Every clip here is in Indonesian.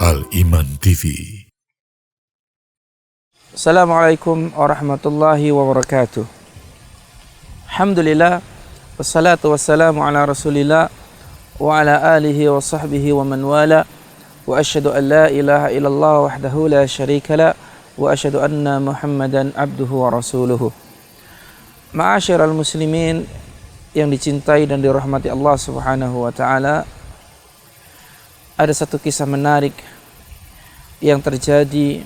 Al-Iman TV. Assalamualaikum warahmatullahi wabarakatuh. Alhamdulillah, wassalatu wassalamu ala rasulillah wa ala alihi wa sahbihi wa man wala, wa asyhadu an la ilaha illallah wahdahu la syarika la, wa asyhadu anna muhammadan abduhu wa rasuluhu. Ma'asyiral muslimin yang dicintai dan dirahmati Allah subhanahu wa ta'ala, ada satu kisah menarik yang terjadi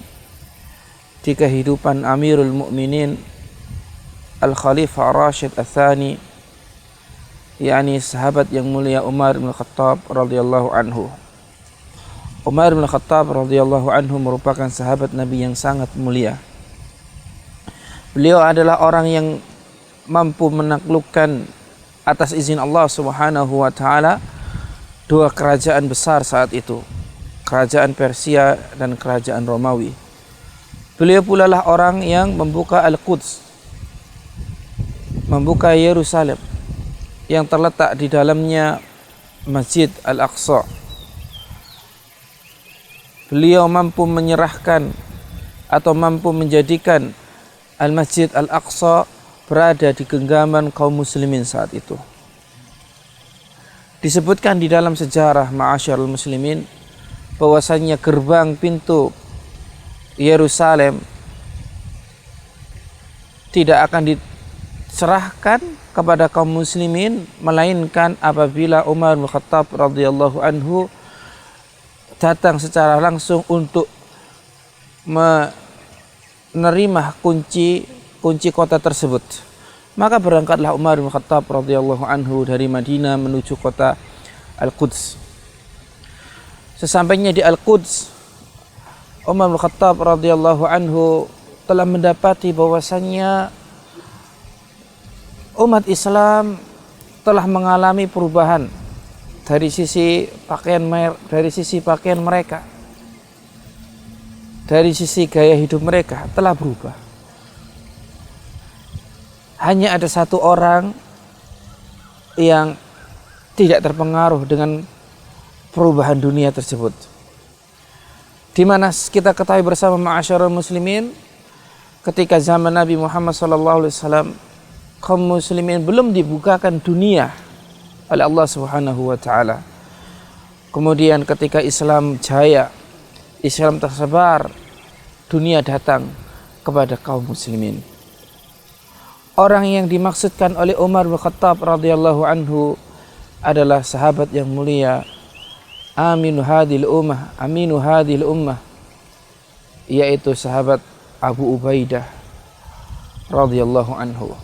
di kehidupan Amirul Mukminin Al-Khalifah Rashid Ats-Tsani, yakni sahabat yang mulia Umar bin Khattab radhiyallahu anhu. Umar bin Khattab radhiyallahu anhu merupakan sahabat Nabi yang sangat mulia. Beliau adalah orang yang mampu menaklukkan atas izin Allah subhanahu wa ta'ala dua kerajaan besar saat itu, kerajaan Persia dan kerajaan Romawi. Beliau pula lah orang yang membuka Al-Quds, membuka Yerusalem yang terletak di dalamnya Masjid Al-Aqsa. Beliau mampu menyerahkan atau mampu menjadikan Al-Masjid Al-Aqsa berada di genggaman kaum muslimin saat itu. Disebutkan di dalam sejarah ma'asyarul muslimin bahwasannya gerbang pintu Yerusalem tidak akan diserahkan kepada kaum muslimin melainkan apabila Umar bin Khattab radhiyallahu anhu datang secara langsung untuk menerima kunci kota tersebut. Maka berangkatlah Umar bin Khattab radhiyallahu anhu dari Madinah menuju kota Al-Quds. Sesampainya di Al-Quds, Umar bin Khattab radhiyallahu anhu telah mendapati bahwasannya umat Islam telah mengalami perubahan dari sisi pakaian mereka, dari sisi gaya hidup mereka telah berubah. Hanya ada satu orang yang tidak terpengaruh dengan perubahan dunia tersebut. Di mana kita ketahui bersama ma'asyarul muslimin, ketika zaman Nabi Muhammad SAW, kaum muslimin belum dibukakan dunia oleh Allah Subhanahu wa ta'ala. Kemudian ketika Islam jaya, Islam tersebar, dunia datang kepada kaum muslimin. Orang yang dimaksudkan oleh Umar bin Khattab radhiyallahu anhu adalah sahabat yang mulia, aminu hadhil ummah, yaitu sahabat Abu Ubaidah radhiyallahu anhu.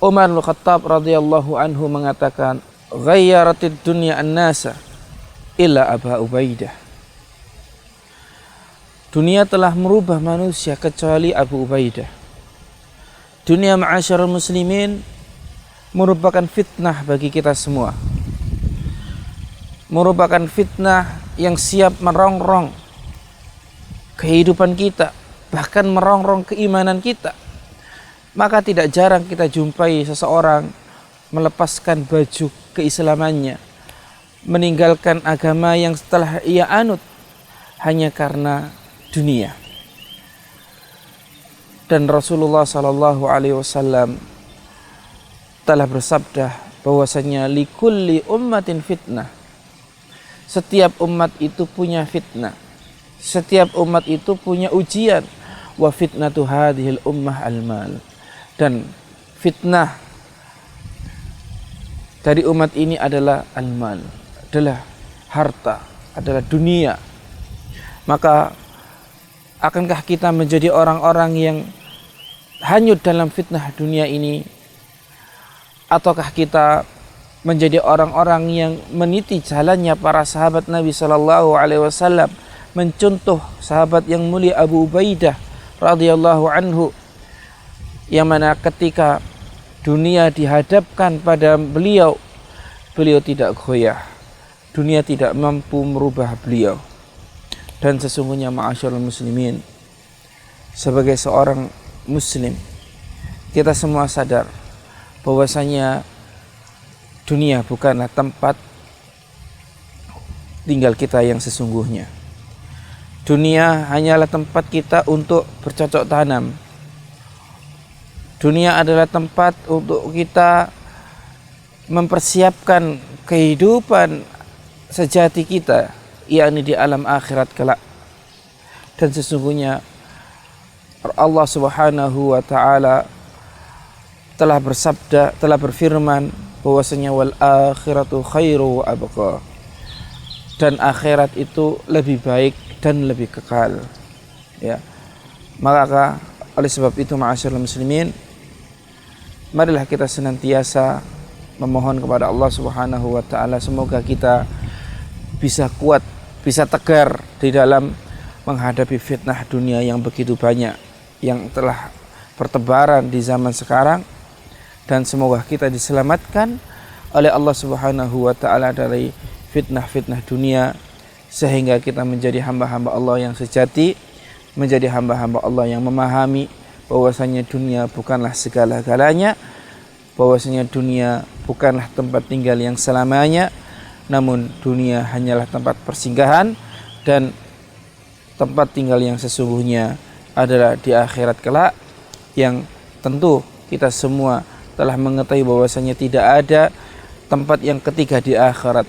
Umar bin Khattab radhiyallahu anhu mengatakan, "Ghayyaratid dunya an-nasa illa Abu Ubaidah." Dunia telah merubah manusia kecuali Abu Ubaidah. Dunia ma'asyarul muslimin merupakan fitnah bagi kita semua. Merupakan fitnah yang siap merongrong kehidupan kita, bahkan merongrong keimanan kita. Maka tidak jarang kita jumpai seseorang melepaskan baju keislamannya, meninggalkan agama yang setelah ia anut hanya karena dunia. Dan Rasulullah SAW telah bersabda bahwasanya likulli ummatin fitnah. Setiap umat itu punya fitnah. Setiap umat itu punya ujian. Wa fitnatu hadhil ummah al-mal. Dan fitnah dari umat ini adalah al-mal, adalah harta, adalah dunia. Maka akankah kita menjadi orang-orang yang hanyut dalam fitnah dunia ini, ataukah kita menjadi orang-orang yang meniti jalannya para sahabat Nabi Sallallahu Alaihi Wasallam, mencontoh sahabat yang mulia Abu Ubaidah radhiyallahu anhu, yang mana ketika dunia dihadapkan pada beliau tidak goyah, dunia tidak mampu merubah beliau. Dan sesungguhnya ma'asyarul muslimin, sebagai seorang muslim, kita semua sadar bahwasanya dunia bukanlah tempat tinggal kita yang sesungguhnya. Dunia hanyalah tempat kita untuk bercocok tanam. Dunia adalah tempat untuk kita mempersiapkan kehidupan sejati kita, yakni di alam akhirat kelak. Dan sesungguhnya Allah Subhanahu wa taala telah bersabda, telah berfirman bahwasanya wal akhiratu khairu wa abqa. Dan akhirat itu lebih baik dan lebih kekal. Ya. Maka oleh sebab itu ma'asyiral muslimin, marilah kita senantiasa memohon kepada Allah Subhanahu wa taala semoga kita bisa kuat, bisa tegar di dalam menghadapi fitnah dunia yang begitu banyak yang telah bertebaran di zaman sekarang, dan semoga kita diselamatkan oleh Allah Subhanahu wa taala dari fitnah-fitnah dunia sehingga kita menjadi hamba-hamba Allah yang sejati, menjadi hamba-hamba Allah yang memahami bahwasanya dunia bukanlah segala-galanya, bahwasanya dunia bukanlah tempat tinggal yang selamanya, namun dunia hanyalah tempat persinggahan dan tempat tinggal yang sesungguhnya adalah di akhirat kelak, yang tentu kita semua telah mengetahui bahwasanya tidak ada tempat yang ketiga di akhirat.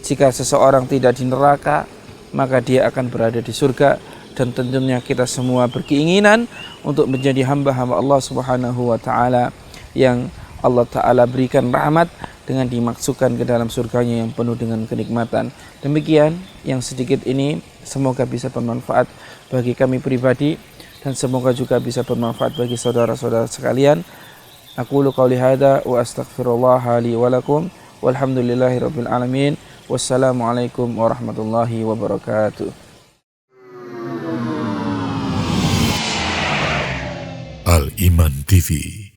Jika seseorang tidak di neraka, maka dia akan berada di surga, dan tentunya kita semua berkeinginan untuk menjadi hamba-hamba Allah Subhanahu wa taala yang Allah taala berikan rahmat dengan dimasukkan ke dalam surganya yang penuh dengan kenikmatan. Demikian yang sedikit ini, semoga bisa bermanfaat bagi kami pribadi dan semoga juga bisa bermanfaat bagi saudara-saudara sekalian. Aqulu qauli hadza wa astaghfirullah li wa lakum walhamdulillahirabbil alamin. Wassalamualaikum warahmatullahi wabarakatuh. Al Iman TV